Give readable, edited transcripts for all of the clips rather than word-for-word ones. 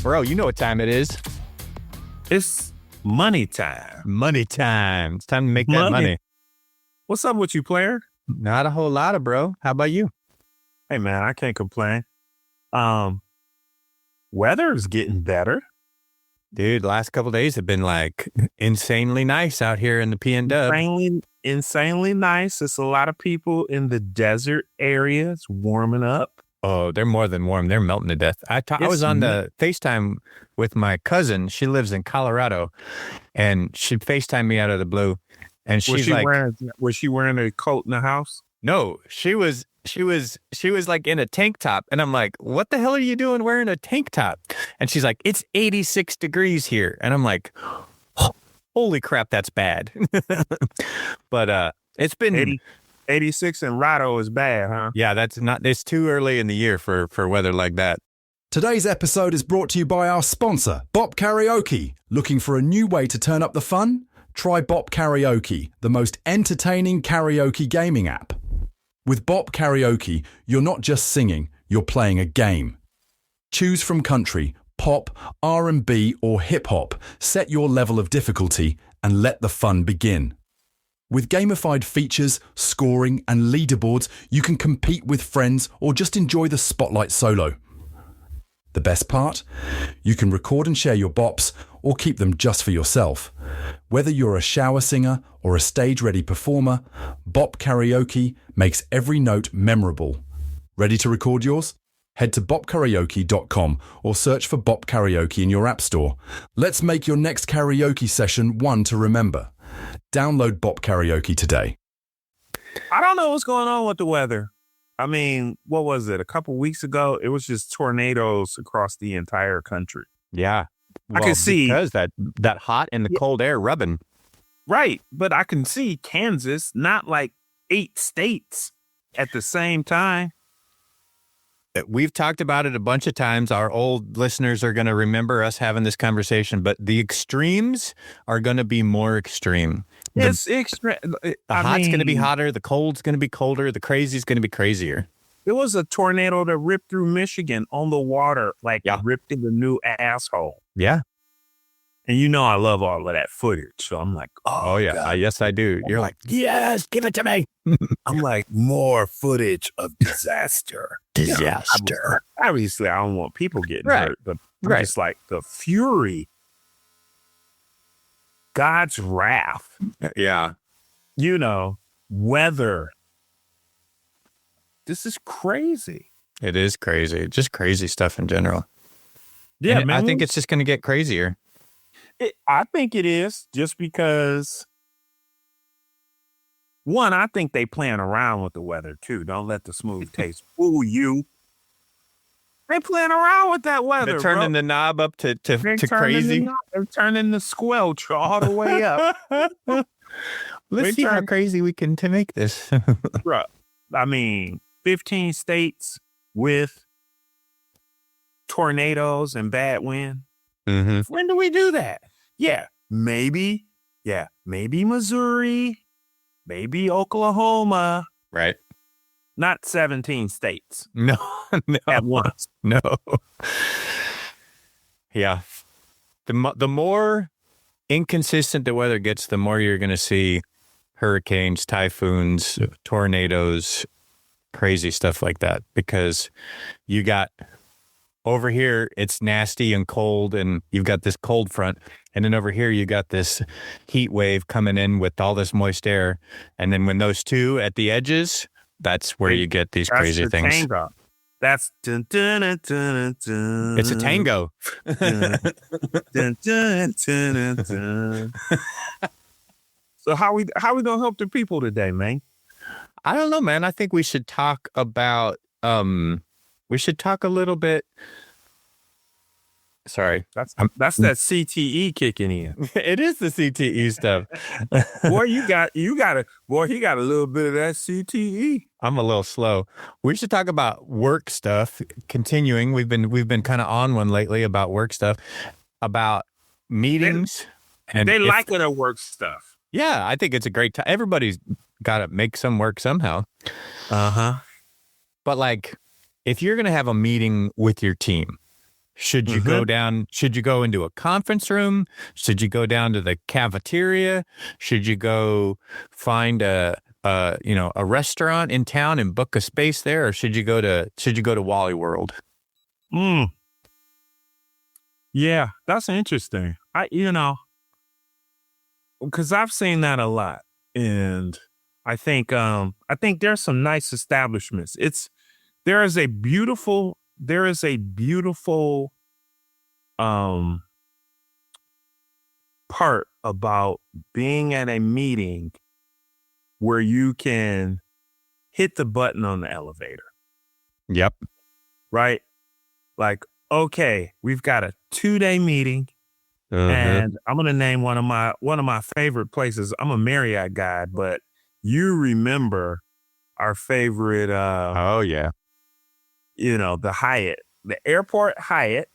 Bro, you know what time it is. It's money time. Money time. It's time to make that money. What's up with you, player? Not a whole lot of, bro. How about you? Hey, man, I can't complain. Weather is getting better. Dude, last couple of days have been like insanely nice out here in the PNW. Insanely nice. It's a lot of people in the desert areas warming up. Oh, they're more than warm. They're melting to death. I was on the FaceTime with my cousin. She lives in Colorado, and she FaceTimed me out of the blue. And she's was she wearing a coat in the house? No, she was like in a tank top. And I'm like, what the hell are you doing wearing a tank top? And she's like, it's 86 degrees here. And I'm like, holy crap, that's bad. But it's been 86 in Rado is bad, huh? Yeah, it's too early in the year for weather like that. Today's episode is brought to you by our sponsor, Bop Karaoke. Looking for a new way to turn up the fun? Try Bop Karaoke, the most entertaining karaoke gaming app. With Bop Karaoke, you're not just singing, you're playing a game. Choose from country, pop, R&B or hip-hop, set your level of difficulty and let the fun begin. With gamified features, scoring and leaderboards, you can compete with friends or just enjoy the spotlight solo. The best part? You can record and share your bops or keep them just for yourself. Whether you're a shower singer or a stage-ready performer, Bop Karaoke makes every note memorable. Ready to record yours? Head to bopkaraoke.com or search for Bop Karaoke in your app store. Let's make your next karaoke session one to remember. Download Bop Karaoke today. I don't know what's going on with the weather. I mean, what was it? A couple weeks ago, it was just tornadoes across the entire country. Yeah. I can see. Because that hot and the cold air rubbing. Right. But I can see Kansas, not like 8 states at the same time. We've talked about it a bunch of times. Our old listeners are going to remember us having this conversation, but the extremes are going to be more extreme. It's extreme. The hot's going to be hotter. The cold's going to be colder. The crazy's going to be crazier. There was a tornado that ripped through Michigan on the water, ripped in the new asshole. Yeah. And you know I love all of that footage. So I'm like, oh yeah. God. Yes, I do. You're like, yes, give it to me. I'm like, more footage of disaster. Disaster. Obviously, I don't want people getting hurt, but I'm just like the fury. God's wrath. Yeah. You know, weather. This is crazy. It is crazy. Just crazy stuff in general. Yeah, and I think it's just going to get crazier. I think it is just because, one, I think they playing around with the weather too. Don't let the smooth taste fool you. They playing around with that weather. They're turning the knob up to crazy. They're turning the squelch all the way up. Let's see how crazy we can to make this. Bro, I mean, 15 states with tornadoes and bad wind. Mm-hmm. When do we do that? Yeah, maybe Missouri, maybe Oklahoma. Right. Not 17 states. No. At once. No. Yeah. The more inconsistent the weather gets, the more you're going to see hurricanes, typhoons, tornadoes, crazy stuff like that. Because you got over here, it's nasty and cold, and you've got this cold front. And then over here, you got this heat wave coming in with all this moist air. And then when those two at the edges, that's where you get these crazy things. Tango. That's dun, dun, dun, dun, dun. It's a tango. Dun, dun, dun, dun, dun. So how we gonna help the people today, man? I don't know, man. I think we should talk about we should talk a little bit. Sorry. That's that CTE kicking in. It is the CTE stuff. Boy, he got a little bit of that CTE. I'm a little slow. We should talk about work stuff. Continuing, we've been kind of on one lately about work stuff, about meetings. They like it at work stuff. Yeah, I think it's a great time. Everybody's got to make some work somehow. Uh-huh. But like, if you're going to have a meeting with your team, Should you go down? Should you go into a conference room? Should you go down to the cafeteria? Should you go find a restaurant in town and book a space there, or should you go to Wally World? Yeah, that's interesting. Because I've seen that a lot, and I think there's some nice establishments. There is a beautiful part about being at a meeting where you can hit the button on the elevator, Yep. right? Like, okay, we've got a 2-day meeting, and I'm gonna name one of my favorite places. I'm a Marriott guy, but you remember our favorite Oh yeah, the Hyatt, the airport Hyatt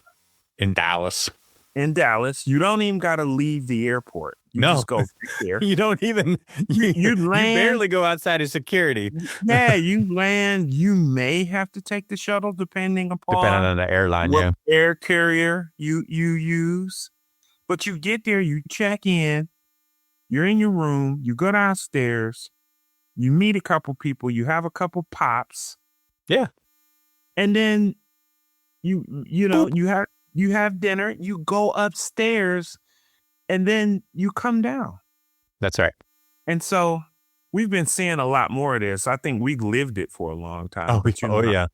in Dallas. in Dallas. You don't even got to leave the airport. You No. just go right there. You don't even. You You land. barely go outside of security, Yeah, you land. You may have to take the shuttle depending upon depending on the airline. what Yeah. air carrier you use. But you get there, you check in, you're in your room, you go downstairs, you meet a couple people, you have a couple pops. Yeah. And then you have dinner, you go upstairs, and then you come down. That's right. And so we've been seeing a lot more of this. I think we lived it for a long time. Oh, But you know how- yeah.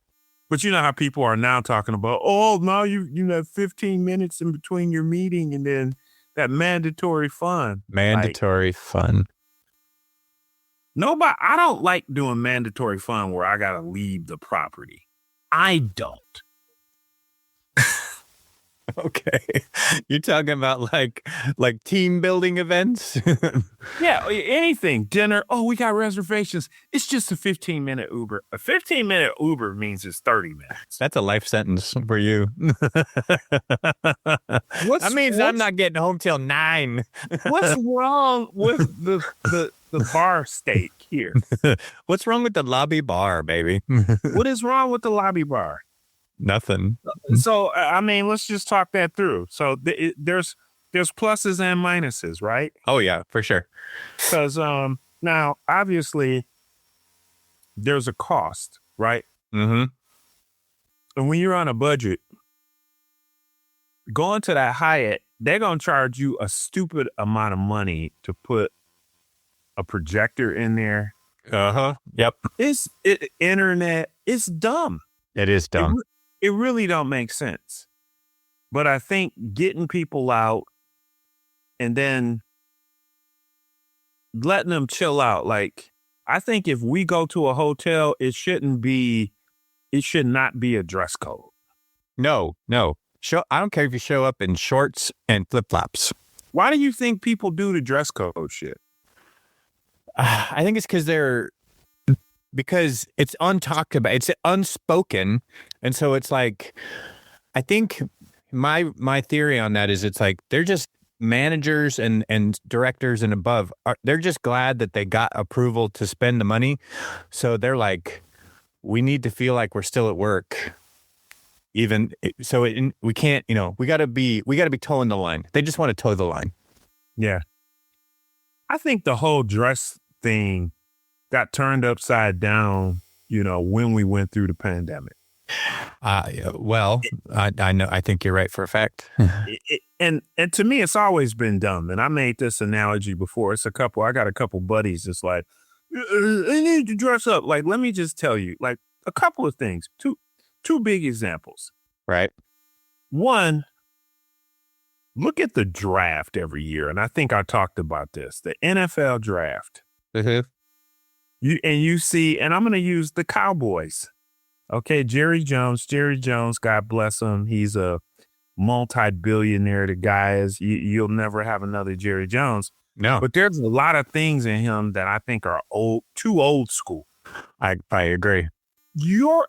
But you know how people are now talking about, now you have 15 minutes in between your meeting and then that mandatory fun. Mandatory fun. I don't like doing mandatory fun where I got to leave the property. I don't. Okay. You're talking about like team building events? Yeah, anything. Dinner. Oh, we got reservations. It's just a 15-minute Uber. A 15-minute Uber means it's 30 minutes. That's a life sentence for you. That means I'm not getting home till 9. What's wrong with the bar steak here? What's wrong with the lobby bar, baby? What is wrong with the lobby bar? Nothing. So, I mean, let's just talk that through. So there's pluses and minuses, right? Oh yeah, for sure. Because now, obviously, there's a cost, right? Mm-hmm. And when you're on a budget, going to that Hyatt, they're going to charge you a stupid amount of money to put a projector in there. Uh-huh. Yep. Internet. It's dumb. It is dumb. It really don't make sense. But I think getting people out and then letting them chill out. Like, I think if we go to a hotel, it should not be a dress code. No. I don't care if you show up in shorts and flip-flops. Why do you think people do the dress code shit? I think it's because it's untalked about. It's unspoken. And so it's like, I think my theory on that is it's like, they're just managers and directors and above. They're just glad that they got approval to spend the money. So they're like, we need to feel like we're still at work. We can't, we got to be towing the line. They just want to toe the line. Yeah. I think the whole dress thing got turned upside down, when we went through the pandemic. Well, I know. I think you're right for a fact. And to me, it's always been dumb. And I made this analogy before. I got a couple buddies that's like, I need to dress up. Like, let me just tell you, like, a couple of things. Two big examples. Right. One, look at the draft every year. And I think I talked about this, the NFL draft. Mm-hmm. You see, and I'm going to use the Cowboys. Okay, Jerry Jones, God bless him. He's a multi-billionaire. The guy is, you'll never have another Jerry Jones. No. But there's a lot of things in him that I think are too old school. I agree. Your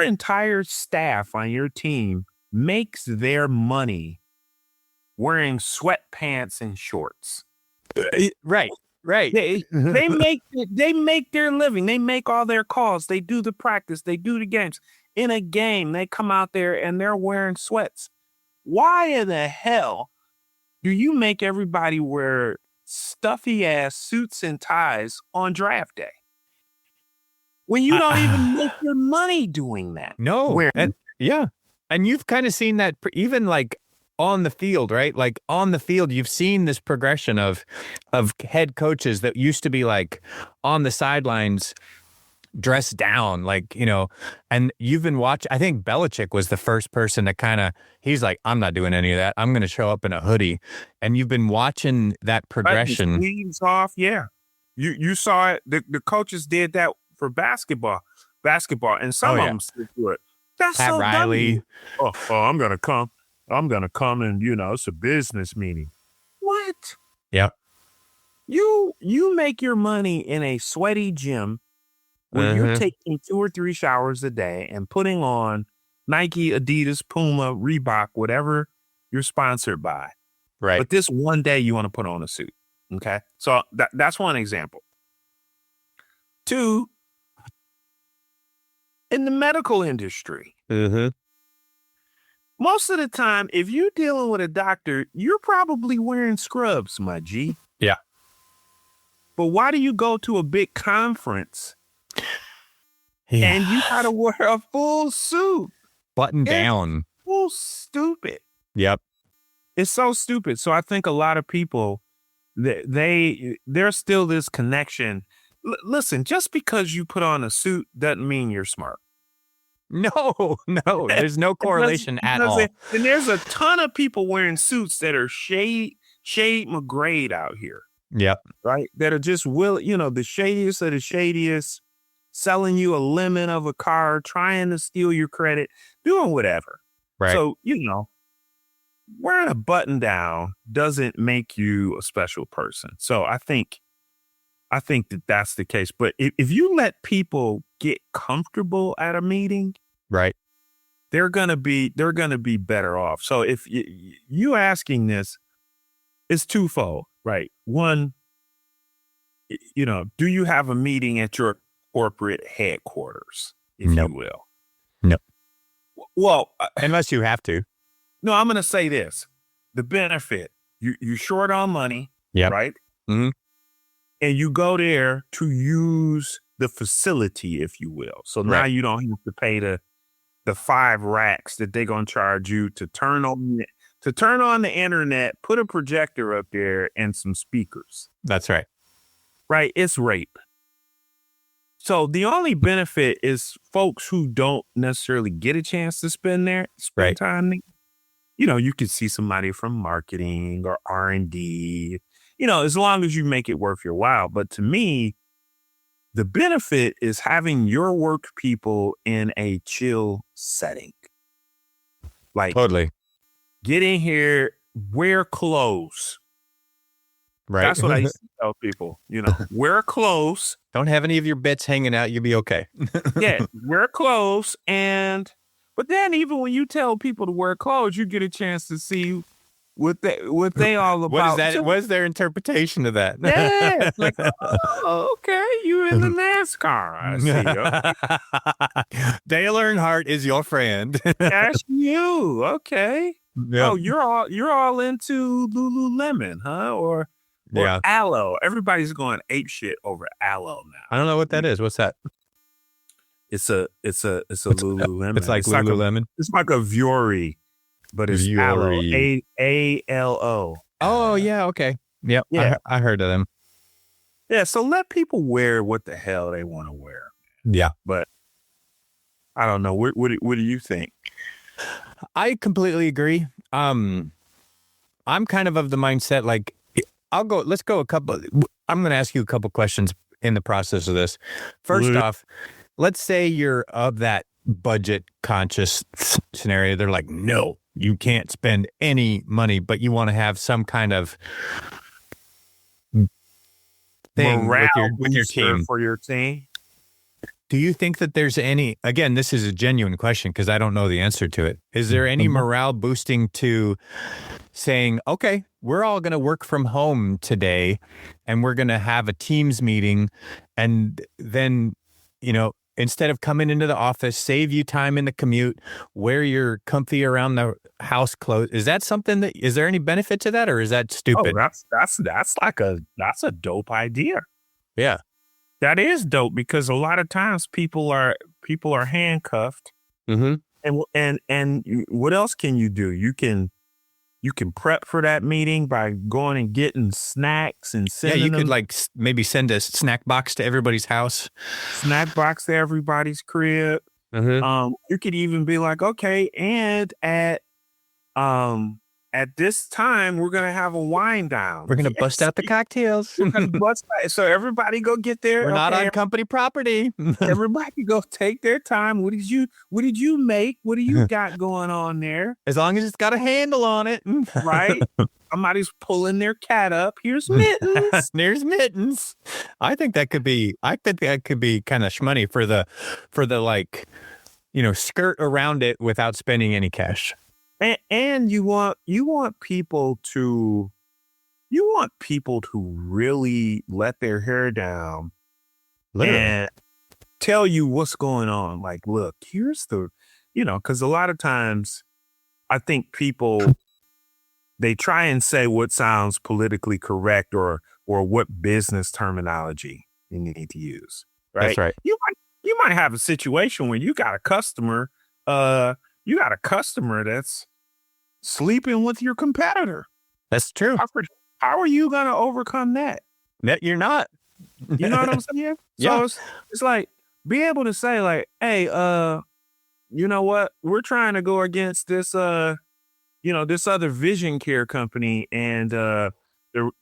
entire staff on your team makes their money wearing sweatpants and shorts. Right. They make their living. They make all their calls. They do the practice. They do the games. In a game, they come out there and they're wearing sweats. why in the hell do you make everybody wear stuffy ass suits and ties on draft day when you don't even make your money doing that? No. And you've kind of seen that even like on the field, right? Like on the field, you've seen this progression of head coaches that used to be like on the sidelines dressed down, like, you know, and you've been watching. I think Belichick was the first person to he's like, I'm not doing any of that. I'm going to show up in a hoodie. And you've been watching that progression. Sleeves off. Yeah. You saw it. The coaches did that for basketball, and some of them still do it. That's Pat so Riley. Dumb. Oh, I'm going to come. I'm going to come and, you know, it's a business meeting. What? Yeah. You make your money in a sweaty gym where you're taking 2 or 3 showers a day and putting on Nike, Adidas, Puma, Reebok, whatever you're sponsored by. Right. But this one day you want to put on a suit. Okay. So that's one example. 2, in the medical industry, most of the time, if you're dealing with a doctor, you're probably wearing scrubs, my G. Yeah. But why do you go to a big conference and you gotta wear a full suit? Button down. So stupid. Yep. It's so stupid. So I think a lot of people, there's still this connection. Listen, just because you put on a suit doesn't mean you're smart. No, there's no correlation at all. And there's a ton of people wearing suits that are shade McGrade out here. Yep. Right? That are just the shadiest of the shadiest, selling you a lemon of a car, trying to steal your credit, doing whatever. Right. So, wearing a button down doesn't make you a special person. So I think that's the case. But if you let people get comfortable at a meeting, right, they're gonna be better off. So if you asking this, it's twofold, right? One, do you have a meeting at your corporate headquarters, if you will? No. Well, unless you have to. No, I'm gonna say this: the benefit, you're short on money, right? Mm-hmm. And you go there to use the facility, if you will. So now you don't have to pay the 5 racks that they're gonna charge you to turn on the internet, put a projector up there, and some speakers. That's right. Right? It's rape. So the only benefit is folks who don't necessarily get a chance to spend time there. You could see somebody from marketing or R&D. As long as you make it worth your while. But to me, the benefit is having your work people in a chill setting. Like, totally. Get in here, wear clothes. Right. That's what I used to tell people. Wear clothes. Don't have any of your bits hanging out. You'll be okay. Yeah, wear clothes. But then even when you tell people to wear clothes, you get a chance to see what they all about. What is that? What is their interpretation of that? Yeah, like, oh, okay, you in the NASCAR? I see. Okay. Dale Earnhardt is your friend. That's you. Okay. Yep. Oh, you're all into Lululemon, huh? Or aloe. Everybody's going ape shit over aloe now. I don't know what that is. What's that? It's a Lululemon. It's like Lululemon. It's like a Vuori. But it's aloe. ALO. Oh, yeah. Okay. Yep. Yeah. I heard of them. Yeah. So let people wear what the hell they want to wear. Yeah. But I don't know. What do you think? I completely agree. I'm kind of the mindset, like, let's go I'm going to ask you a couple questions in the process of this. First off, let's say you're of that budget conscious scenario. They're like, no, you can't spend any money, but you want to have some kind of thing with your team. For your team. Do you think that there's any, again, this is a genuine question because I don't know the answer to it. Is there any morale boosting to saying, okay, we're all going to work from home today and we're going to have a Teams meeting, and then, instead of coming into the office, save you time in the commute, wear your comfy around the house clothes. Is that something is there any benefit to that, or is that stupid? Oh, that's a dope idea. Yeah. That is dope, because a lot of times people are handcuffed. Mm-hmm. And what else can you do? You can prep for that meeting by going and getting snacks and sending Yeah, you could them like maybe send a snack box to everybody's house. snack box to everybody's crib. Mm-hmm. You could even be like, okay, and at this time we're gonna have a wind down. We're gonna bust out the cocktails. We're gonna bust out. So everybody go get their. We're not on company property. Everybody go take their time. What did you make? What do you got going on there? As long as it's got a handle on it. Right? Somebody's pulling their cat up. Here's Mittens. There's Mittens. I think that could be kind of shmoney for the like, skirt around it without spending any cash. And you want people to really let their hair down. Literally. And tell you what's going on. Like, look, here's because a lot of times I think people, they try and say what sounds politically correct or what business terminology you need to use. Right. That's right. You might have a situation where you got a customer that's sleeping with your competitor. That's true. How are you going to overcome that? That you're not. You know what I'm saying? Yeah. So it's like, be able to say like, hey, you know what? We're trying to go against this, this other vision care company, and the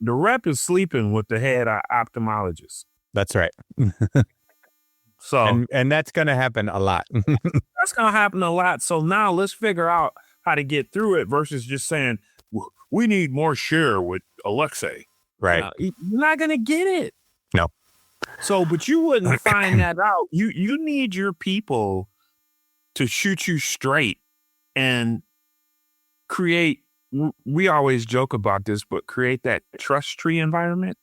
rep is sleeping with the head ophthalmologist. That's right. So and that's going to happen a lot. That's going to happen a lot. So now let's figure out how to get through it versus just saying, we need more share with Alexei. Right. You're not going to get it. No. So, but you wouldn't find that out. You need your people to shoot you straight and create, we always joke about this, but create that trust tree environment.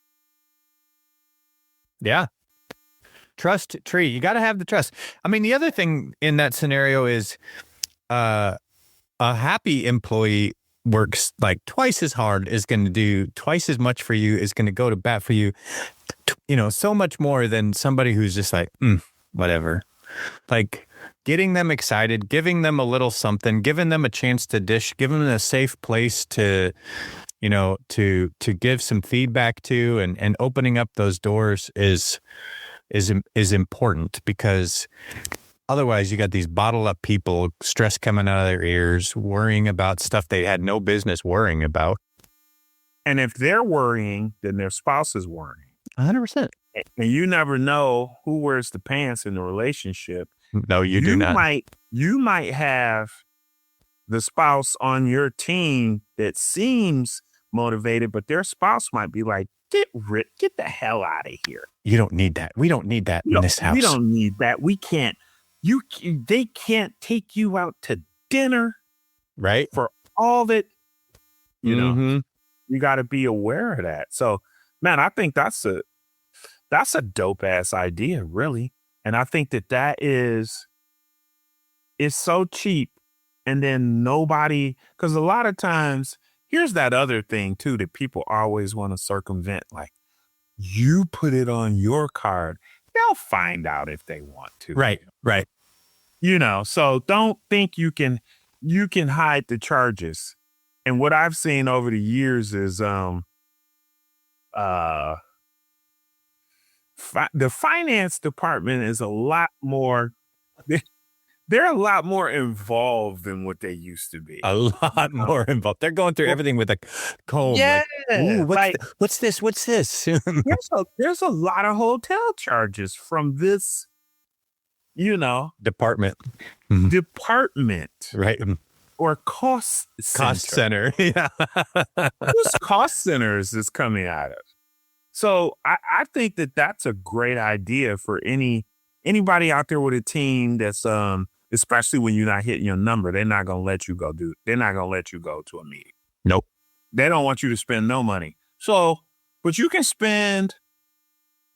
Yeah. Trust tree. You got to have the trust. I mean, the other thing in that scenario is a happy employee works like twice as hard, is going to do twice as much for you, is going to go to bat for you, so much more than somebody who's just like, whatever. Like getting them excited, giving them a little something, giving them a chance to dish, giving them a safe place to, to give some feedback to, and opening up those doors is important, because otherwise you got these bottled up people, stress coming out of their ears, worrying about stuff they had no business worrying about. And if they're worrying, then their spouse is worrying. 100%. And you never know who wears the pants in the relationship. No, you do not. You might have the spouse on your team that seems motivated, but their spouse might be like, get the hell out of here. You don't need that. We don't need that in this house. We don't need that. We can't. They can't take you out to dinner. Right. For all that, Mm-hmm. you got to be aware of that. So, man, I think that's a dope ass idea, really. And I think that is so cheap. And then nobody, because a lot of times, here's that other thing too, that people always want to circumvent. Like, you put it on your card, they'll find out if they want to. Right. Right. So don't think you can hide the charges. And what I've seen over the years is the finance department is a lot more, they're a lot more involved than what they used to be. A lot more involved. They're going through everything with a comb. Yeah. Like, ooh, what's this? What's this? There's a lot of hotel charges from this, Department. department. Right. Or cost Center. Yeah. Whose cost centers is coming out of? So I think that's a great idea for anybody out there with a team that's especially when you're not hitting your number. They're not gonna let you go to a meeting. Nope. They don't want you to spend no money. So, but you can spend,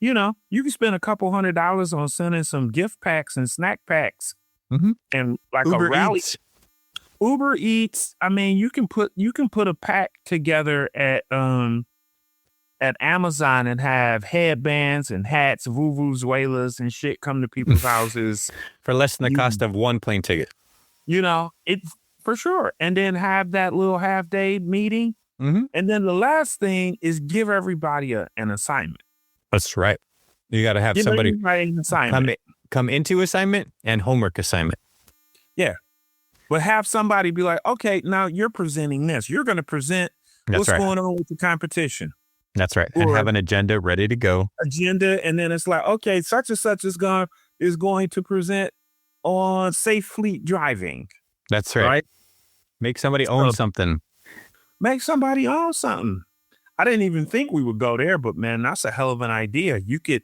you know, you can spend a couple $100 on sending some gift packs and snack packs and like Uber a rally. Eats. Uber Eats. I mean, you can put a pack together at Amazon and have headbands and hats, vuvuzelas and shit come to people's houses For less than the cost of one plane ticket. You know, it's for sure. And then have that little half day meeting. Mm-hmm. And then the last thing is give everybody an assignment. That's right. You got to have Give somebody everybody an assignment. come into assignment and homework assignment. Yeah. But have somebody be like, okay, now you're presenting this. You're going to present That's what's right. going on with the competition. That's right. And Or- have an agenda ready to go. Agenda. And then it's like, okay, such and such is going to present on safe fleet driving. That's right. Right? Make somebody own something. Make somebody own something. I didn't even think we would go there, but man, that's a hell of an idea. You could,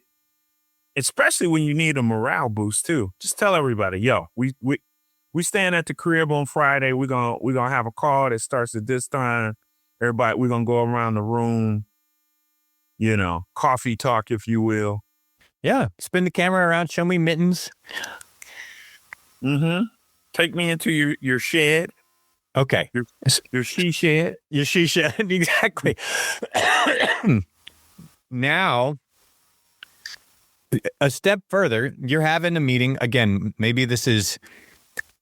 especially when you need a morale boost too. Just tell everybody, yo, we stand at the crib on Friday. We're gonna have a call that starts at this time. Everybody, we're gonna go around the room, you know, coffee talk, if you will. Yeah. Spin the camera around. Show me mittens. Mm-hmm. Take me into your shed, Okay. your she shed. Your shisha. Exactly. Now, a step further, you're having a meeting. Again, maybe this is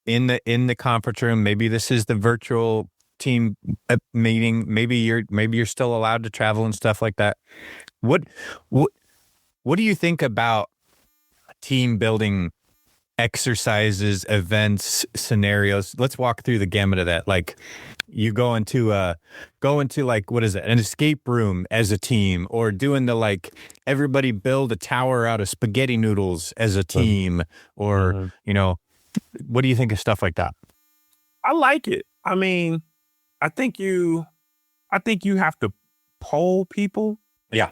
in the conference room. Maybe this is the virtual team meeting. Maybe you're still allowed to travel and stuff like that. What do you think about team building exercises, events, scenarios? Let's walk through the gamut of that. Like you go into like, what is it? An escape room as a team, or doing the like everybody build a tower out of spaghetti noodles as a team, or, you know, what do you think of stuff like that? I like it. I mean, I think you have to poll people. Yeah.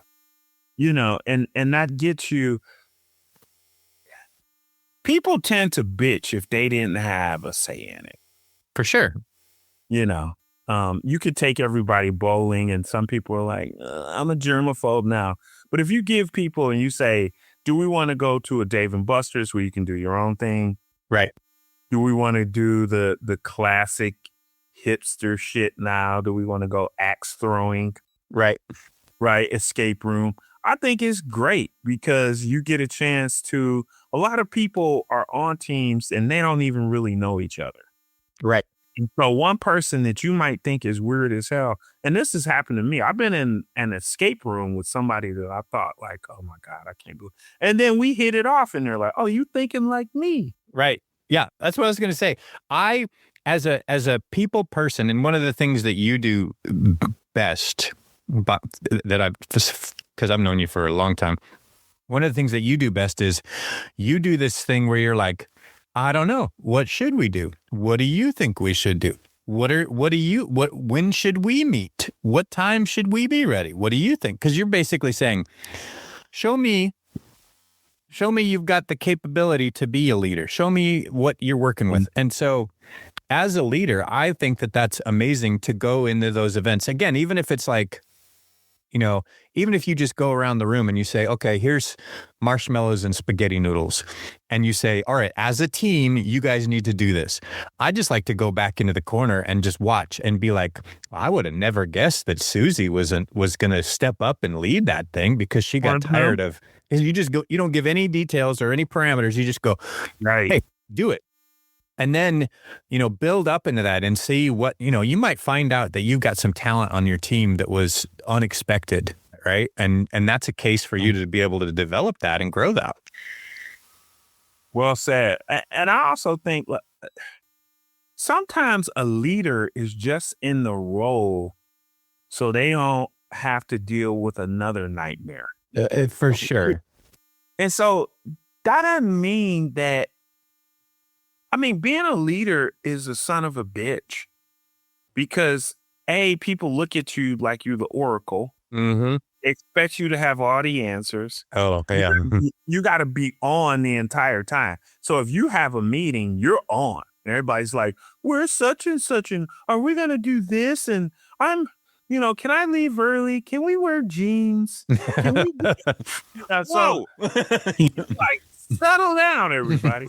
You know, and that gets you. People tend to bitch if they didn't have a say in it. For sure. You know, you could take everybody bowling, and some people are like, I'm a germaphobe now. But if you give people and you say, do we want to go to a Dave and Buster's where you can do your own thing? Right. Do we want to do the classic hipster shit now? Do we want to go axe throwing? Right. Right. Escape room. I think it's great because you get a chance to, a lot of people are on teams and they don't even really know each other. Right. And so one person that you might think is weird as hell, and this has happened to me. I've been in an escape room with somebody that I thought like, oh my God, I can't believe. And then we hit it off and they're like, oh, you thinking like me. Right. Yeah. That's what I was going to say. I, as a people person, and one of the things that you do best, but that I've, because I've known you for a long time, one of the things that you do best is you do this thing where you're like, I don't know. What should we do? What do you think we should do? When should we meet? What time should we be ready? What do you think? Because you're basically saying, show me you've got the capability to be a leader. Show me what you're working with. And so as a leader, I think that that's amazing to go into those events. Again, even if it's like, you know, even if you just go around the room and you say, okay, here's marshmallows and spaghetti noodles. And you say, all right, as a team, you guys need to do this. I just like to go back into the corner and just watch and be like, I would have never guessed that Susie was going to step up and lead that thing because she got tired of, you just go, you don't give any details or any parameters. You just go, Right. Hey, do it. And then, you know, build up into that and see what, you know, you might find out that you've got some talent on your team that was unexpected, right? And that's a case for you to be able to develop that and grow that. Well said. And I also think sometimes a leader is just in the role so they don't have to deal with another nightmare. For sure. And so that doesn't mean that, I mean, being a leader is a son of a bitch because people look at you like you're the oracle, expect you to have all the answers. Oh, yeah. You got to be on the entire time. So if you have a meeting, you're on. And everybody's like, we're such and such, and are we going to do this? And can I leave early? Can we wear jeans? Can we? So, like, settle down, everybody.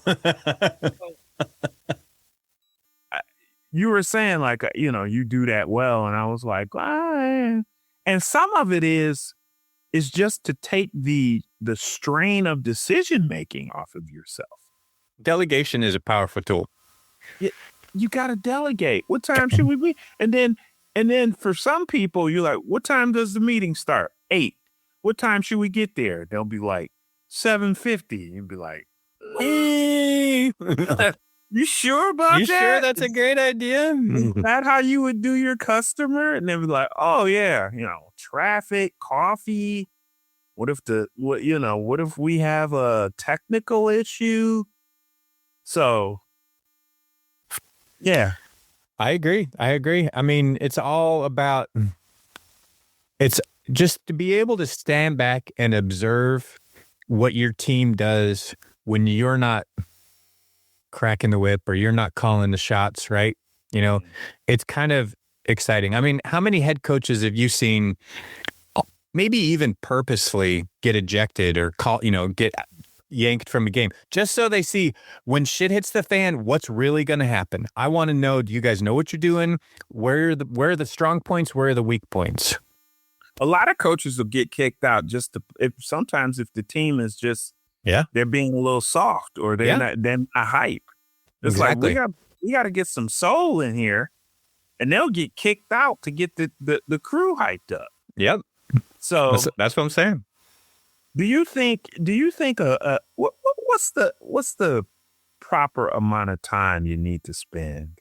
You were saying, like, you do that well, and I was like, and some of it is just to take the strain of decision making off of yourself. Delegation is a powerful tool. You got to delegate. What time should we be? And then for some people, you're like, what time does the meeting start? 8. What time should we get there? They'll be like 7:50. You'd be like, you sure about that? You sure that's a great idea? Is that how you would do your customer? And they'd be like, oh yeah, traffic, coffee. What if we have a technical issue? So, yeah. I agree. I mean, it's all about, it's just to be able to stand back and observe what your team does when you're not cracking the whip or you're not calling the shots, right? It's kind of exciting. I mean, how many head coaches have you seen maybe even purposefully get ejected or get yanked from a game just so they see when shit hits the fan, what's really going to happen? I want to know, do you guys know what you're doing? Where are the strong points? Where are the weak points? A lot of coaches will get kicked out sometimes if the team is just, they're being a little soft or they're not hype. It's exactly. Like, we got to get some soul in here, and they'll get kicked out to get the crew hyped up. Yep. So that's what I'm saying. Do you think what's the proper amount of time you need to spend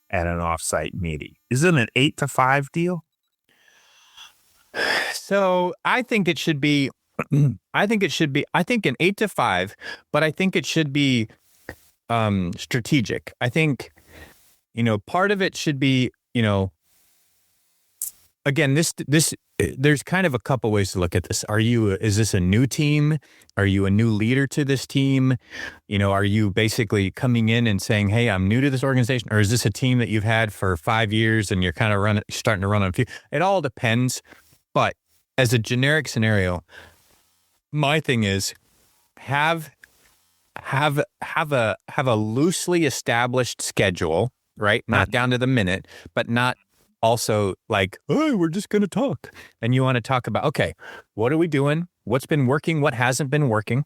at an offsite meeting? Is it an 8 to 5 deal? So I think it should be an 8 to 5, but I think it should be strategic. I think, part of it should be, again, this there's kind of a couple ways to look at this. Is this a new team? Are you a new leader to this team? Are you basically coming in and saying, hey, I'm new to this organization? Or is this a team that you've had for 5 years and you're kind of starting to run on a few? It all depends. But as a generic scenario, my thing is have a loosely established schedule, right? Not down to the minute, but not also like, oh, we're just going to talk. And you want to talk about, okay, what are we doing? What's been working? What hasn't been working?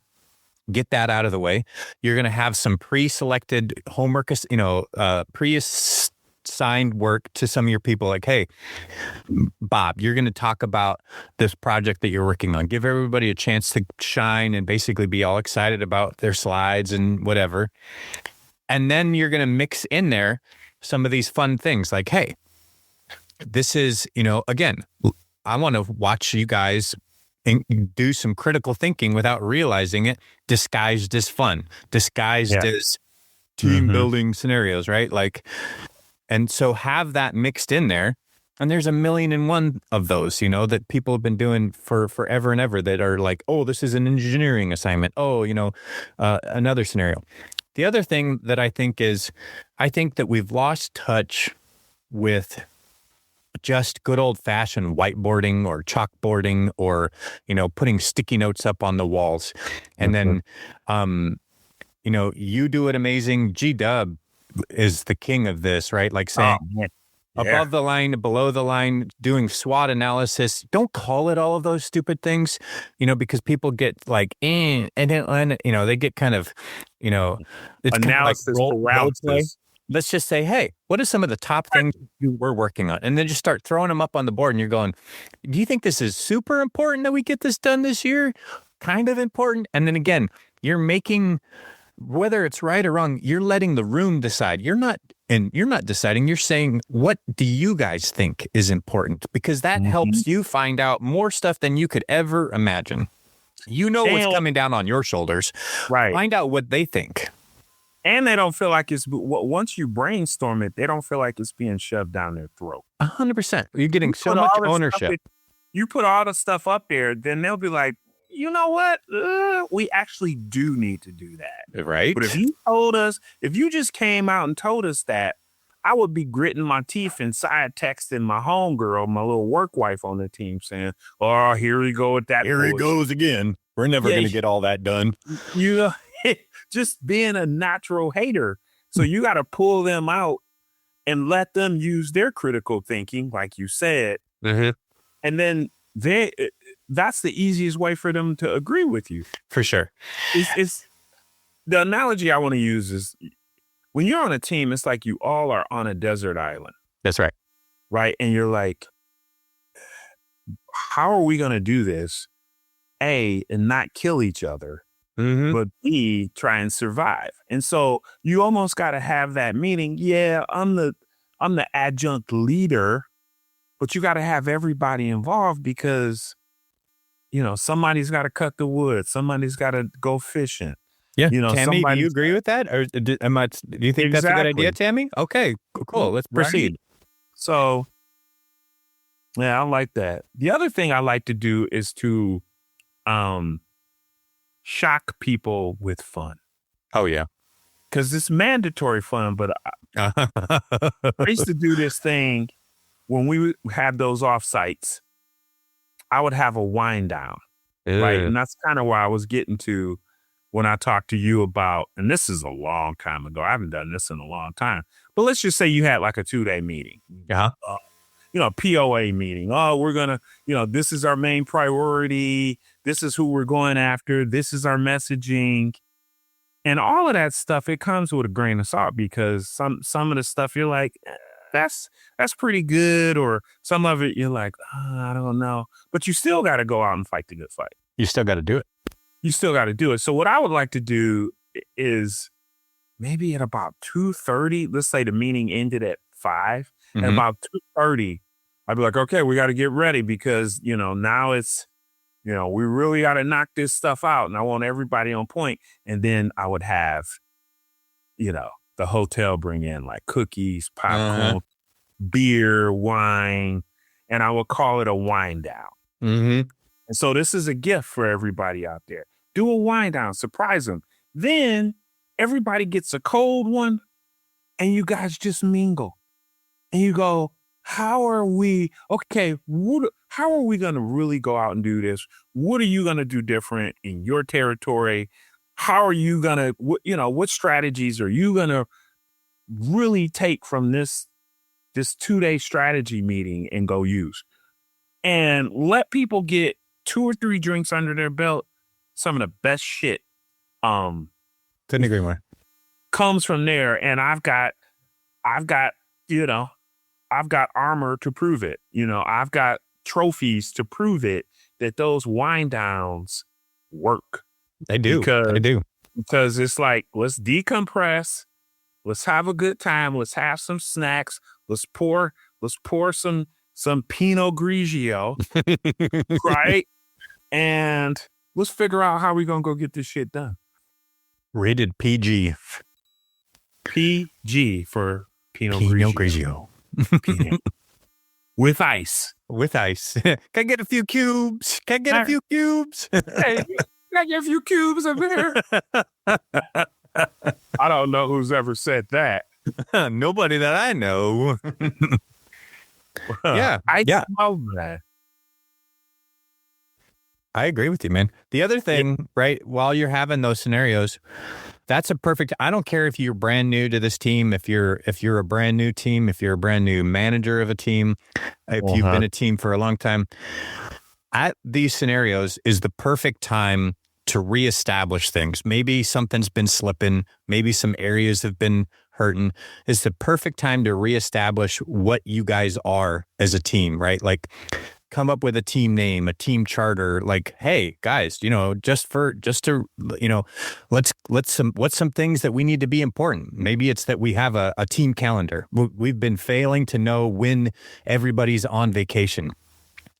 Get that out of the way. You're going to have some pre-selected homework, pre-assigned work to some of your people. Like, hey, Bob, you're going to talk about this project that you're working on. Give everybody a chance to shine and basically be all excited about their slides and whatever. And then you're going to mix in there some of these fun things like, hey, this is, again, I want to watch you guys do some critical thinking without realizing it, disguised as fun, disguised as team building scenarios, right? Like, and so have that mixed in there. And there's 1,000,001 of those, that people have been doing for forever and ever that are like, oh, this is an engineering assignment. Oh, another scenario. The other thing that I think that we've lost touch with just good old fashioned whiteboarding or chalkboarding or, putting sticky notes up on the walls. And then, you do it amazing. G-Dub is the king of this, right? Like saying above the line, below the line, doing SWOT analysis. Don't call it all of those stupid things, because people get like, and they get kind of, it's analysis kind of like role play. paralysis. Let's just say, hey, what are some of the top things you were working on? And then just start throwing them up on the board and you're going, do you think this is super important that we get this done this year? Kind of important. And then again, you're making, whether it's right or wrong, you're letting the room decide. You're not deciding. You're saying, what do you guys think is important? Because that helps you find out more stuff than you could ever imagine. What's coming down on your shoulders. Right. Find out what they think. And they don't feel like once you brainstorm it, they don't feel like it's being shoved down their throat. 100%. You're getting so much ownership. You put all the stuff up there, then they'll be like, you know what? We actually do need to do that. Right. But if you just came out and told us that, I would be gritting my teeth and side texting my homegirl, my little work wife on the team, saying, "Oh, here we go with that. Here he bullshit." goes again. We're never Yeah, going to get all that done. You know, just being a natural hater. So you got to pull them out and let them use their critical thinking, like you said, Mm-hmm. and then that's the easiest way for them to agree with you. For sure. It's the analogy I want to use is when you're on a team, it's like you all are on a desert island, That's right. right? And you're like, how are we going to do this? A, and not kill each other, Mm-hmm. but B, try and survive. And so you almost got to have that meaning. Yeah, I'm the adjunct leader, but you got to have everybody involved because, you know, somebody's got to cut the wood. Somebody's got to go fishing. Yeah. You know, Tammy, do somebody's- you agree with that? Or do you think that's a good idea, Tammy? Okay, cool. Let's Right. proceed. So, yeah, I like that. The other thing I like to do is to shock people with fun. Oh, yeah. Because it's mandatory fun, but I used to do this thing when we would have those offsites. I would have a wind down, right? And that's kind of where I was getting to when I talked to you about, and this is a long time ago. I haven't done this in a long time. But let's just say you had like a 2-day meeting. Yeah. POA meeting. Oh, we're going to, this is our main priority. This is who we're going after. This is our messaging. And all of that stuff, it comes with a grain of salt because some of the stuff you're like, that's pretty good. Or some of it you're like, I don't know. But you still got to go out and fight the good fight. You still got to do it. You still got to do it. So what I would like to do is maybe at about 2:30, let's say the meeting ended at 5. At Mhm. about 2:30, I'd be like, okay, we got to get ready because, now it's, we really got to knock this stuff out. And I want everybody on point. And then I would have, the hotel bring in like cookies, popcorn, beer, wine, and I would call it a wind down. Mm-hmm. And so this is a gift for everybody out there. Do a wind down, surprise them. Then everybody gets a cold one and you guys just mingle. And you go, how are we going to really go out and do this? What are you going to do different in your territory? How are you going to, what strategies are you going to really take from this 2-day strategy meeting and go use? And let people get 2 or 3 drinks under their belt. Some of the best shit Couldn't agree more. comes from there. And I've got armor to prove it. I've got trophies to prove it that those wind downs work. They do. Because- They do. Because it's like, let's decompress. Let's have a good time. Let's have some snacks. Let's pour some Pinot Grigio, right? And let's figure out how we're going to go get this shit done. Rated PG. PG for Pinot Pinot Grigio. Grigio. Pinot. With ice. With ice. Can I get a few cubes? Can I get a few cubes? Hey, can I get a few cubes up here? I don't know who's ever said that. Nobody that I know. Yeah. I Yeah. love that. I agree with you, man. The other thing, right, while you're having those scenarios, that's a perfect, I don't care if you're brand new to this team, if you're a brand new team, if you're a brand new manager of a team, if you've been a team for a long time, at these scenarios is the perfect time to reestablish things. Maybe something's been slipping, maybe some areas have been hurting. It's the perfect time to reestablish what you guys are as a team, right? Like, come up with a team name, a team charter, like, hey guys, what's some things that we need to be important. Maybe it's that we have a team calendar. We've been failing to know when everybody's on vacation.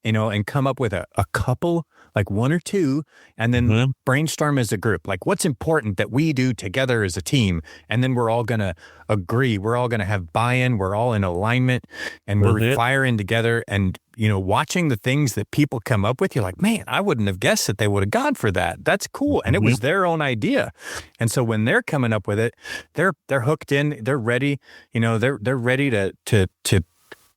and come up with a couple, like one or two, and then brainstorm as a group. Like, what's important that we do together as a team? And then we're all going to agree. We're all going to have buy-in. We're all in alignment, and we're firing together. And, watching the things that people come up with, you're like, man, I wouldn't have guessed that they would have gone for that. That's cool. And it was their own idea. And so when they're coming up with it, they're hooked in, they're ready, they're ready to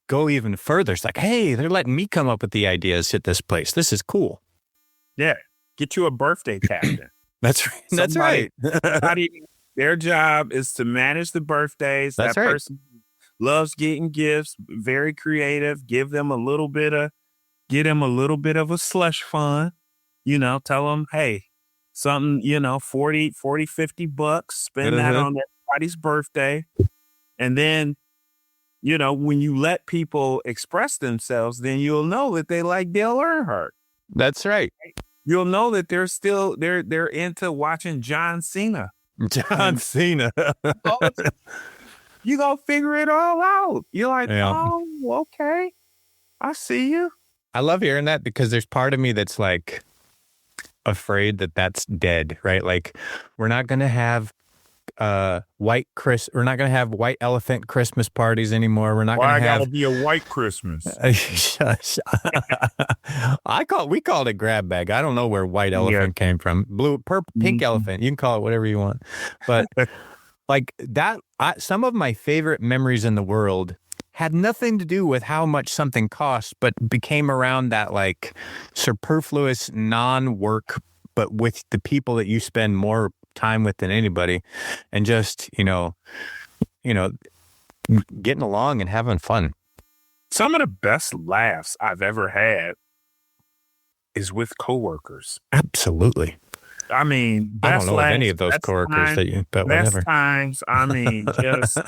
go even further. It's like, hey, they're letting me come up with the ideas at this place. This is cool. Yeah. Get you a birthday captain. That's right. That's right. Their job is to manage the birthdays. That's that right. person loves getting gifts, very creative. Get them a little bit of a slush fund. Tell them, hey, something, $40, $50, spend that on everybody's birthday. And then, when you let people express themselves, then you'll know that they like Dale Earnhardt. That's right. You'll know that they're into watching John Cena. John Cena. You gonna figure it all out. You're like, oh, okay. I see you. I love hearing that because there's part of me that's like afraid that that's dead, right? Like, we're not going to have white elephant Christmas parties anymore. We're not going to have. Gotta be a white Christmas? We called it grab bag. I don't know where white elephant came from. Blue, purple, pink elephant. You can call it whatever you want. But like that, some of my favorite memories in the world had nothing to do with how much something cost, but became around that like superfluous non-work, but with the people that you spend more time with than anybody, and just, getting along and having fun. Some of the best laughs I've ever had is with coworkers. Absolutely. I mean, I don't know of any of those coworkers but whatever. Best times, just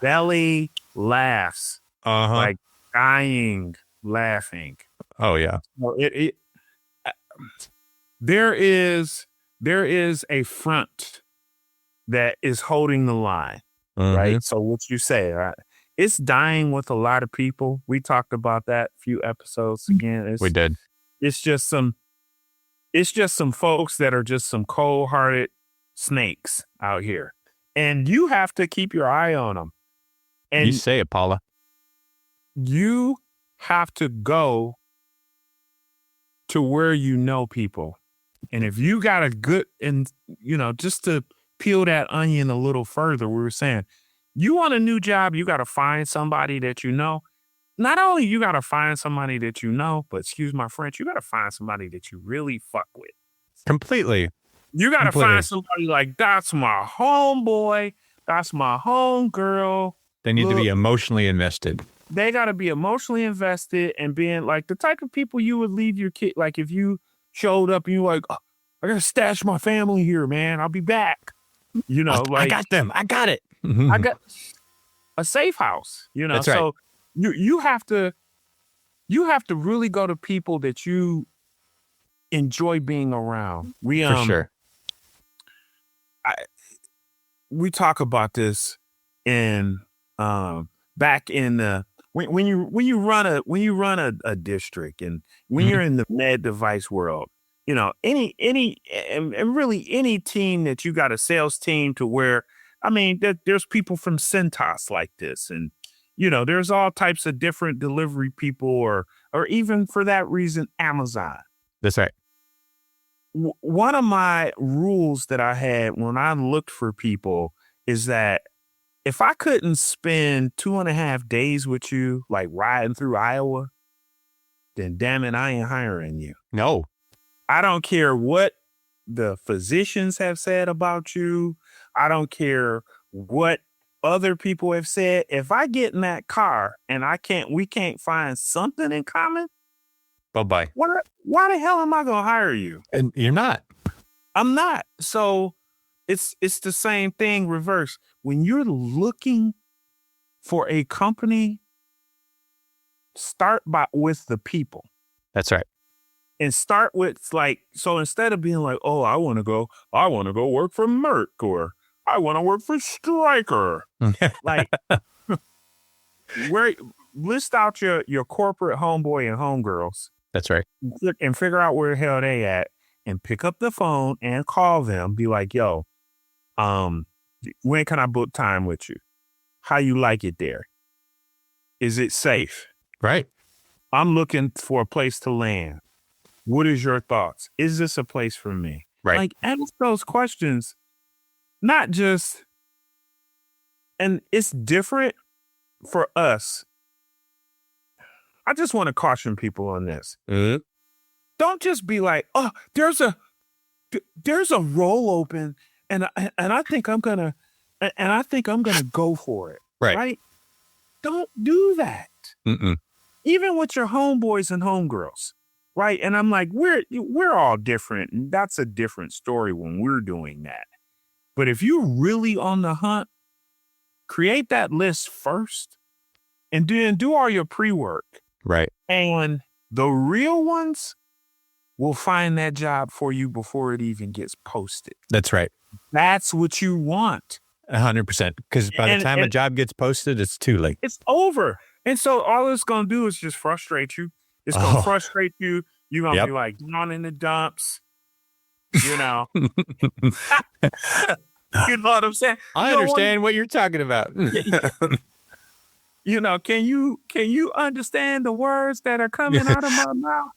belly laughs, like dying laughing. Oh yeah. Well, there is a front that is holding the line, right? So what you say, right? It's dying with a lot of people. We talked about that a few episodes again. We did. It's just some folks that are just some cold-hearted snakes out here. And you have to keep your eye on them. And you say it, Paula. You have to go to where you know people. And if you got a good, and just to peel that onion a little further, we were saying, you want a new job, you got to find somebody that you know. Not only you got to find somebody that you know, but excuse my French, you got to find somebody that you really fuck with. Completely. You got to find somebody like, that's my homeboy, that's my homegirl. They need to be emotionally invested. They got to be emotionally invested and being like the type of people you would leave your kid. Like if you showed up and you're like, oh, I got to stash my family here, man. I'll be back. I got them. I got it. I got a safe house, That's so right. You have to really go to people that you enjoy being around. For sure. We talk about this in back in the when you run a district, and when you're in the med device world, any and really any team that you got a sales team to where, I mean, there's people from Cintas like this, and there's all types of different delivery people, or even for that reason, Amazon. That's right. One of my rules that I had when I looked for people is that if I couldn't spend 2.5 days with you, like riding through Iowa, then damn it, I ain't hiring you. No. I don't care what the physicians have said about you. I don't care what other people have said. If I get in that car and we can't find something in common, bye-bye. Why the hell am I going to hire you? And you're not. I'm not. So it's the same thing reverse. When you're looking for a company, start with the people. That's right. And start with so instead of being like, oh, I want to go work for Merck, or I want to work for Stryker. list out your corporate homeboy and homegirls. That's right. And figure out where the hell they at, and pick up the phone and call them. Be like, yo, when can I book time with you? How you like it there? Is it safe? Right. I'm looking for a place to land. What is your thoughts? Is this a place for me? Right. Like, ask those questions, not just, and it's different for us. I just want to caution people on this. Mm-hmm. Don't just be like, oh, there's a role open, and I think I'm gonna go for it. Right. Don't do that. Mm-mm. Even with your homeboys and homegirls, right? And I'm like, we're all different, and that's a different story when we're doing that. But if you're really on the hunt, create that list first, and then do all your pre-work. Right. And the real ones will find that job for you before it even gets posted. That's right. That's what you want. 100%. Because by the time a job gets posted, it's too late. It's over. And so all it's going to do is just frustrate you. It's going to frustrate you. You're going to be like down in the dumps, you know. You know what I'm saying? I understand what you're talking about. You know, can you understand the words that are coming out of my mouth?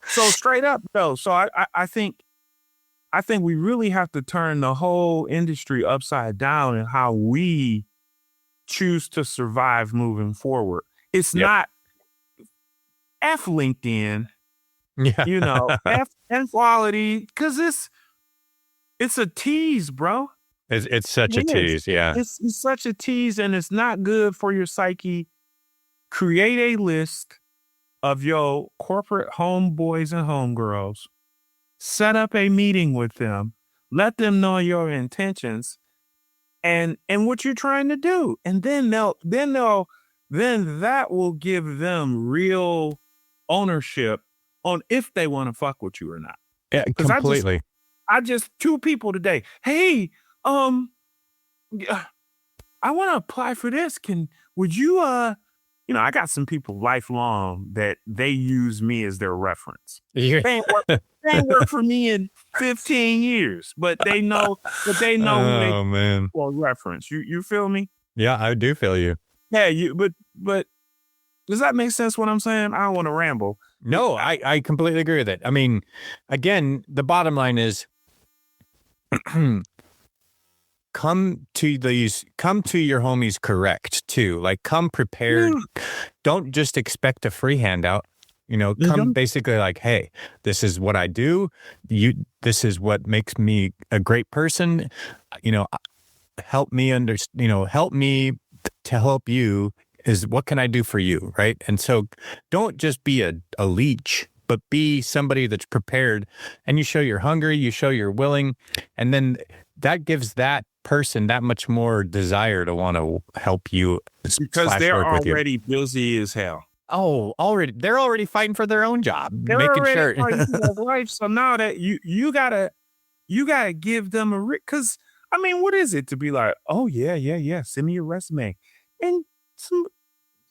So straight up though. So I think we really have to turn the whole industry upside down in how we choose to survive moving forward. It's not F LinkedIn, you know, F quality, because it's a tease, bro. It's such a tease, yeah. It's such a tease, and it's not good for your psyche. Create a list of your corporate homeboys and homegirls. Set up a meeting with them. Let them know your intentions and what you're trying to do. And then that will give them real ownership on if they want to fuck with you or not. Yeah, completely. I just two people today. Hey, I want to apply for this. Would you, I got some people lifelong that they use me as their reference. They ain't work for me in 15 years, but they know who they man. Well, reference. You feel me? Yeah, I do feel you. Yeah, but does that make sense what I'm saying? I don't want to ramble. No, I completely agree with it. I mean, again, the bottom line is come to your homies correct too. Like, come prepared. Don't just expect a free handout. Come basically like, hey, this is what I do. This is what makes me a great person. Help me help me to help you is what can I do for you, right? And so don't just be a leech, but be somebody that's prepared, and you show you're hungry, you show you're willing, and then that gives that person that much more desire to want to help you because they're already busy as hell. Oh, they're already fighting for their own job, they're making sure. Life. So now that you gotta give them a because I mean, what is it to be like? Oh yeah, send me your resume, and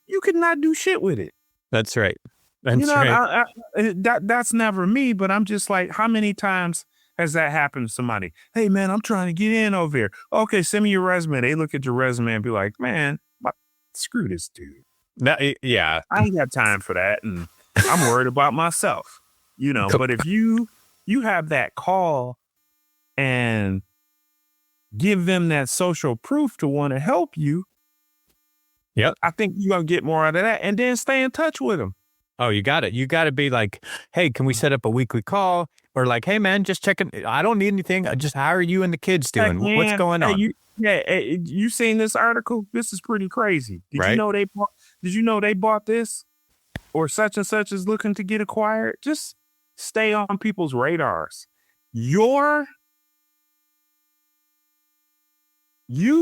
you could not do shit with it. That's right. That's right. That's never me, but I'm just like, how many times has that happened to somebody? Hey man, I'm trying to get in over here. Okay, send me your resume. They look at your resume and be like, man, screw this dude. Yeah. I ain't got time for that. And I'm worried about myself, but if you have that call and give them that social proof to want to help you. Yep. I think you're going to get more out of that, and then stay in touch with them. Oh, you got it. You got to be like, hey, can we set up a weekly call? Or like, hey man, just checking. I don't need anything. Just how are you and the kids doing? What's going on? You seen this article? This is pretty crazy. Did you know they bought this? Or such and such is looking to get acquired? Just stay on people's radars. You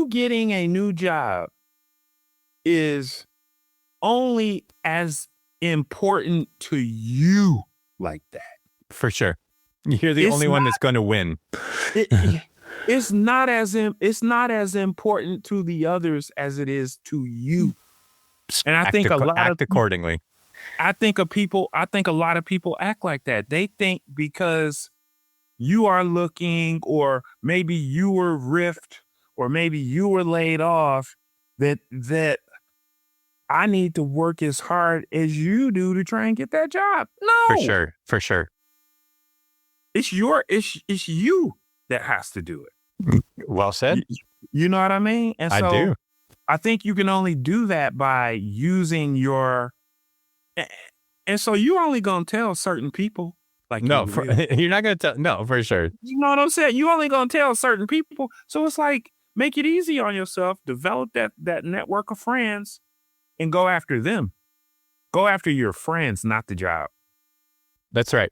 getting a new job is only as important to you like that. For sure. You're the only one that's going to win. it's not as important to the others as it is to you. And I think act accordingly. I think a lot of people act like that. They think because you are looking, or maybe you were riffed, or maybe you were laid off, that I need to work as hard as you do to try and get that job. No, For sure. it's you that has to do it. Well said. You know what I mean? And so I do. I think you can only do that by using your, and so you're only going to tell certain people. Like, No, you're not going to tell. No, for sure. you know what I'm saying? You only going to tell certain people. So it's like, make it easy on yourself, develop that network of friends and go after them. Go after your friends, not the job. That's right.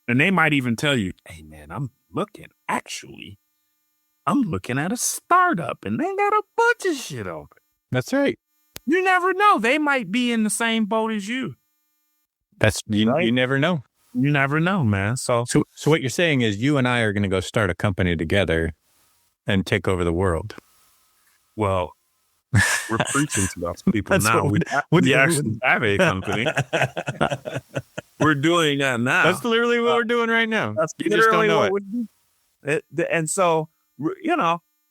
And they might even tell you, hey man, I'm looking at a startup and they got a bunch of shit open. That's right. You never know. They might be in the same boat as you. You Right. never know. You never know, man. So So what you're saying is you and I are going to go start a company together and take over the world. well, we're preaching to those people That's now. what We actually have a company. We're doing that now. That's literally what we're doing right now. That's You just don't know it. we're doing. And so,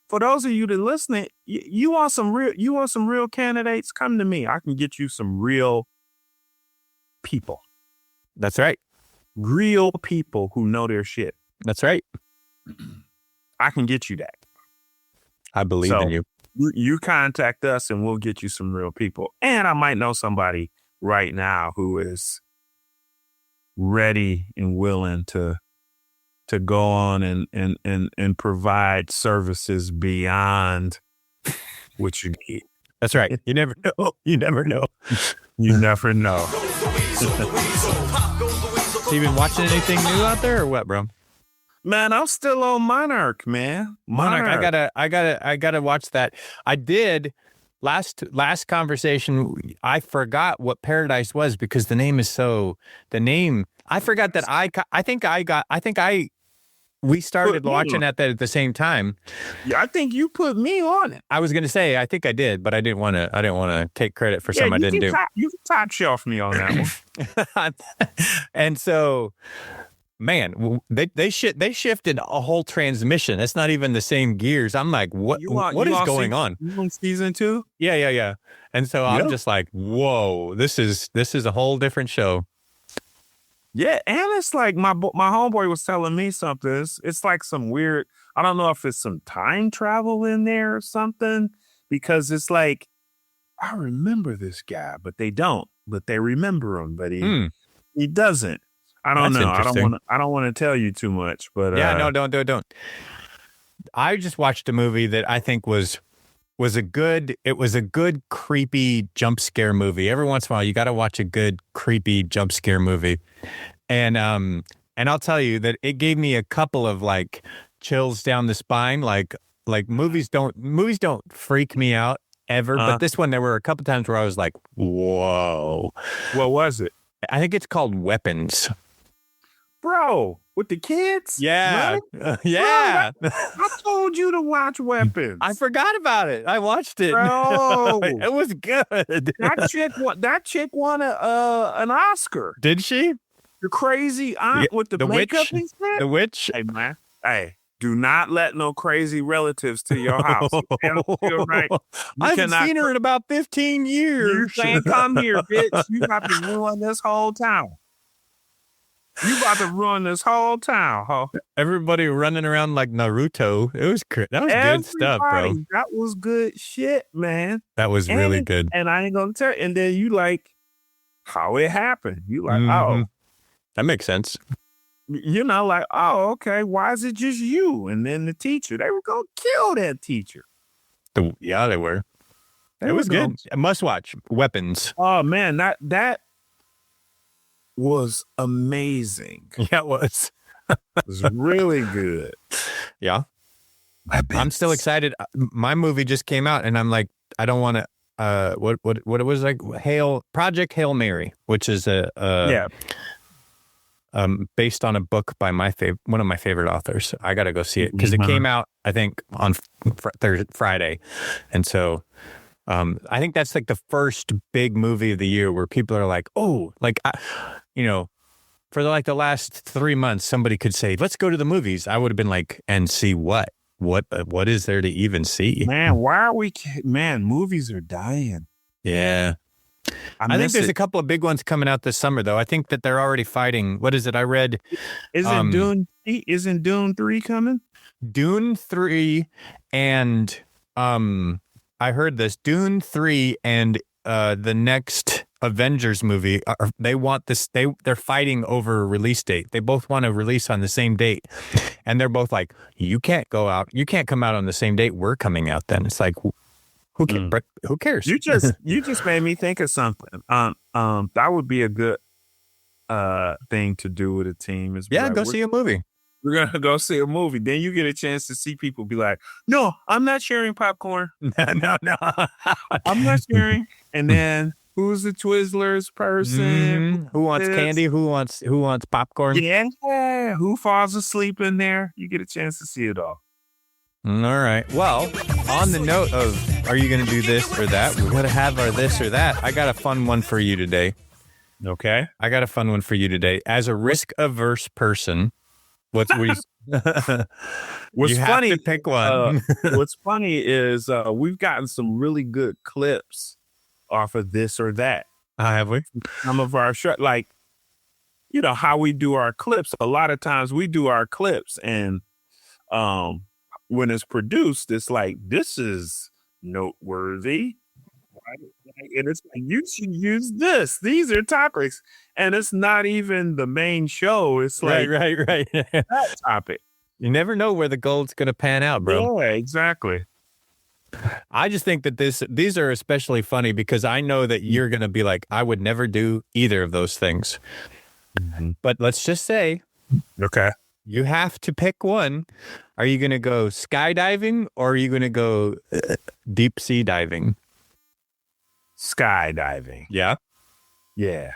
for those of you that listening, you want some real candidates, come to me. I can get you some real people. That's right. Real people who know their shit. That's right. I can get you that. I believe So- in you. You contact us and we'll get you some real people. And I might know somebody right now who is ready and willing to go on and provide services beyond what you need. That's right. You never know. You never know. You never know. So you been watching anything new out there or what, bro? Man, I'm still on Monarch, man. Monarch, I gotta watch that. I did last conversation. I forgot what Paradise was because the name. I forgot that we started Put me watching on. that at the same time. Yeah, I think you put me on it. I was gonna say I think I did, but I didn't want to take credit for something I you didn't do. You can top shelf me on that one. And so, man, they shifted a whole transmission. It's not even the same gears. I'm like, what is going on? You on season 2? Yeah. And so I'm Yeah. just like, whoa, this is a whole different show. Yeah, and it's like my homeboy was telling me something. It's like some weird. I don't know if it's some time travel in there or something, because it's like I remember this guy, but they don't. But they remember him, but he doesn't. I don't That's know. interesting. I don't want to tell you too much, but Yeah, no, don't. I just watched a movie that I think was a good creepy jump scare movie. Every once in a while, you got to watch a good creepy jump scare movie, and I'll tell you that it gave me a couple of like chills down the spine. Like movies don't freak me out ever, but this one there were a couple times where I was like, whoa. what was it, I think it's called Weapons. bro? With the kids? Yeah, Right? yeah. I told you to watch Weapons. I forgot about it. I watched it. Bro. It was good. That chick won an Oscar. Did she? The crazy aunt with the makeup witch. and shit. The witch? Hey man, hey, do not let no crazy relatives to your house. You're right. I haven't cannot- seen her in about 15 You years. can't come here, bitch. You about to ruin this whole town. You about to ruin this whole town, huh? Everybody running around like Naruto. That was good stuff, bro. Everybody, that was good shit, man. That was really good. And I ain't gonna tell. And then you like how it happened. You like, Mhm. That makes sense. you know, like, oh, okay. Why is it just you? And then the teacher, they were gonna kill that teacher. Yeah, they were. They It were was gonna- good. A must watch. Weapons. Oh man, that was amazing. Yeah, it was. It was really good. Yeah. I'm still excited. My movie just came out and I'm like, I don't want to, what it was like? Project Hail Mary, which is Yeah. based on a book by one of my favorite authors. I got to go see it because it came out, I think, on Friday. And so I think that's like the first big movie of the year where people are like, oh, like, for like the last 3 months, somebody could say, let's go to the movies. I would have been like, and see what? What is there to even see? Man, movies are dying. Yeah. I think there's a couple of big ones coming out this summer, though. I think that they're already fighting. What is it? I read. Isn't Dune 3 coming? Dune 3 and I heard this. Dune 3 and the next Avengers movie, they want this. They're fighting over a release date. They both want to release on the same date, and they're both like, "You can't go out. You can't come out on the same date. We're coming out then." It's like, who cares? You just made me think of something. That would be a good thing to do with a team. Go see a movie. We're gonna go see a movie. Then you get a chance to see people be like, "No, I'm not sharing popcorn. No, I'm not sharing." And then who's the Twizzlers person? Who wants candy? Who wants popcorn? Yeah. Who falls asleep in there? You get a chance to see it all. All right. Well, on the note of, are you going to do this or that? We're going to have our this or that. I got a fun one for you today. Okay. I got a fun one for you today. As a risk-averse person, what's funny? To pick one. What's funny is we've gotten some really good clips off of this or that. Have we? Some of our like, how we do our clips. A lot of times we do our clips, and when it's produced, it's like, this is noteworthy. And it's like, you should use this. These are topics. And it's not even the main show. It's like right. that topic. You never know where the gold's going to pan out, bro. Yeah, exactly. I just think that these are especially funny because I know that you're going to be like, I would never do either of those things. Mm-hmm. But let's just say, okay, you have to pick one. Are you going to go skydiving or are you going to go deep sea diving? Skydiving. Yeah? Yeah.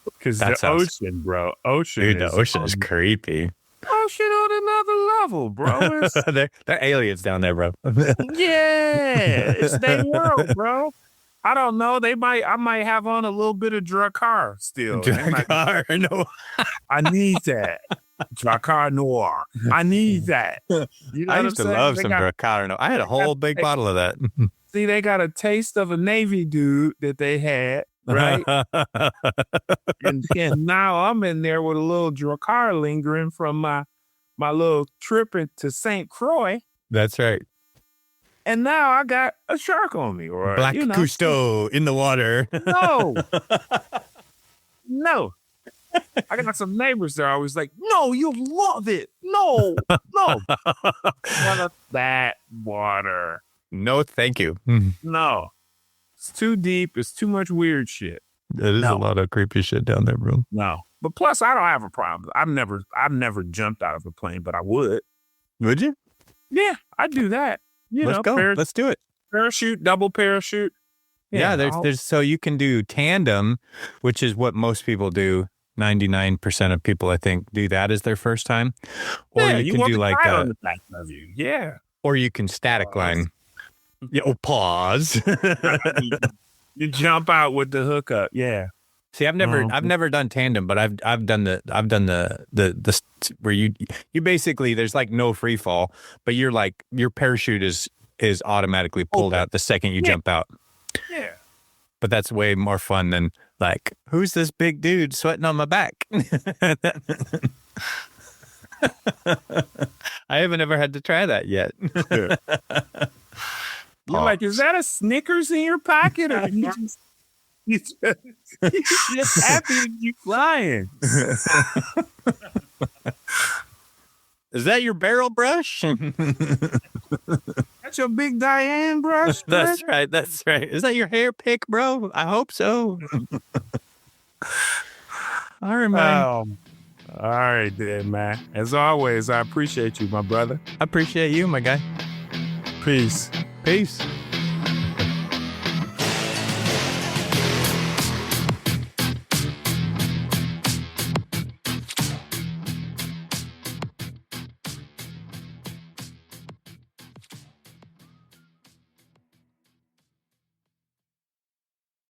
Because the ocean, bro. Dude, the ocean is creepy. Ocean on another level, bro. They're aliens down there, bro. Yeah. It's their world, bro. I don't know. I might have on a little bit of Drakkar still. Drakkar, no. I need that. Drakkar Noir. I need that. You know I used to love some Drakkar Noir. I had a whole big bottle of that. See, they got a taste of a Navy dude that they had, right? and now I'm in there with a little Drakkar lingering from my little trip into St. Croix. That's right. And now I got a shark on me. Or Black Cousteau in the water. No. I got some neighbors there. I was like, no, you love it. No. None of that water. No, thank you. No. It's too deep. It's too much weird shit. That is a lot of creepy shit down there, bro. No. But plus, I don't have a problem. I've never jumped out of a plane, but I would. Would you? Yeah, I'd do that. Let's go. Let's do it. Parachute, double parachute. Yeah, there's so you can do tandem, which is what most people do. 99% of people, I think, do that as their first time. Or you can do like on the back of you. Yeah. Or you can static line. Pause. You jump out with the hookup. Yeah. See, I've never done tandem, but I've done the where you basically, there's like no free fall, but you're like, your parachute is automatically pulled out the second you jump out. Yeah. But that's way more fun than like, who's this big dude sweating on my back? I haven't ever had to try that yet. You're like, is that a Snickers in your pocket? Or you just happy to be flying. Is that your barrel brush? That's your Big Diane brush? That's right. Is that your hair pick, bro? I hope so. All right, man. All right, then, man. As always, I appreciate you, my brother. I appreciate you, my guy. Peace. Peace.